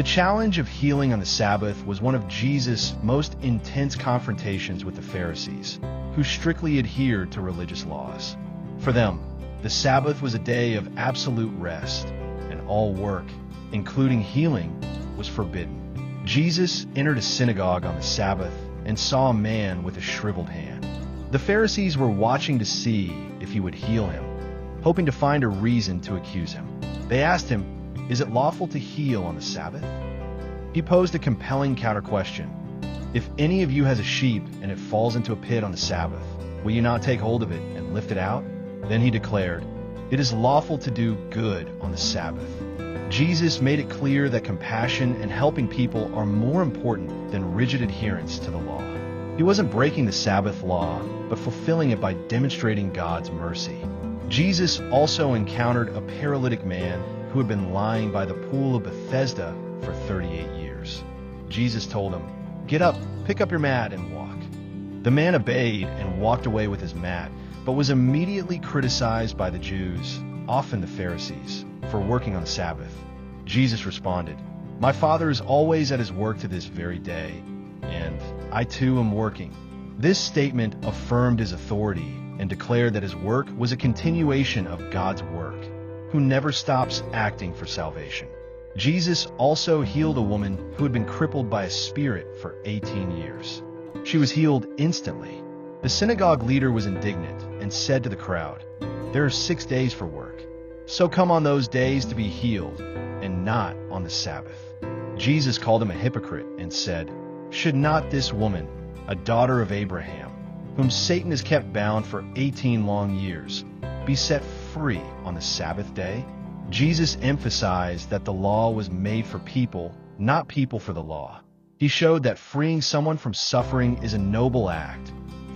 The challenge of healing on the Sabbath was one of Jesus' most intense confrontations with the Pharisees, who strictly adhered to religious laws. For them, the Sabbath was a day of absolute rest, and all work, including healing, was forbidden. Jesus entered a synagogue on the Sabbath and saw a man with a shriveled hand. The Pharisees were watching to see if he would heal him, hoping to find a reason to accuse him. They asked him, "Is it lawful to heal on the Sabbath?" He posed a compelling counter-question. "If any of you has a sheep and it falls into a pit on the Sabbath, will you not take hold of it and lift it out?" Then he declared, "It is lawful to do good on the Sabbath." Jesus made it clear that compassion and helping people are more important than rigid adherence to the law. He wasn't breaking the Sabbath law, but fulfilling it by demonstrating God's mercy. Jesus also encountered a paralytic man who had been lying by the pool of Bethesda for 38 years. Jesus told him, "Get up, pick up your mat, and walk." The man obeyed and walked away with his mat, but was immediately criticized by the Jews, often the Pharisees, for working on the Sabbath. Jesus responded, "My Father is always at his work to this very day, and I too am working." This statement affirmed his authority and declared that his work was a continuation of God's work, who never stops acting for salvation. Jesus also healed a woman who had been crippled by a spirit for 18 years. She was healed instantly. The synagogue leader was indignant and said to the crowd, "There are 6 days for work, so come on those days to be healed, and not on the Sabbath." Jesus called him a hypocrite and said, "Should not this woman, a daughter of Abraham, whom Satan has kept bound for 18 long years, be set free on the Sabbath day?" Jesus emphasized that the law was made for people, not people for the law. He showed that freeing someone from suffering is a noble act,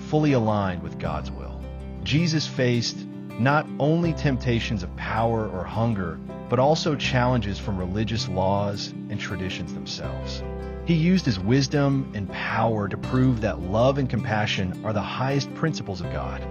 fully aligned with God's will. Jesus faced not only temptations of power or hunger, but also challenges from religious laws and traditions themselves. He used his wisdom and power to prove that love and compassion are the highest principles of God.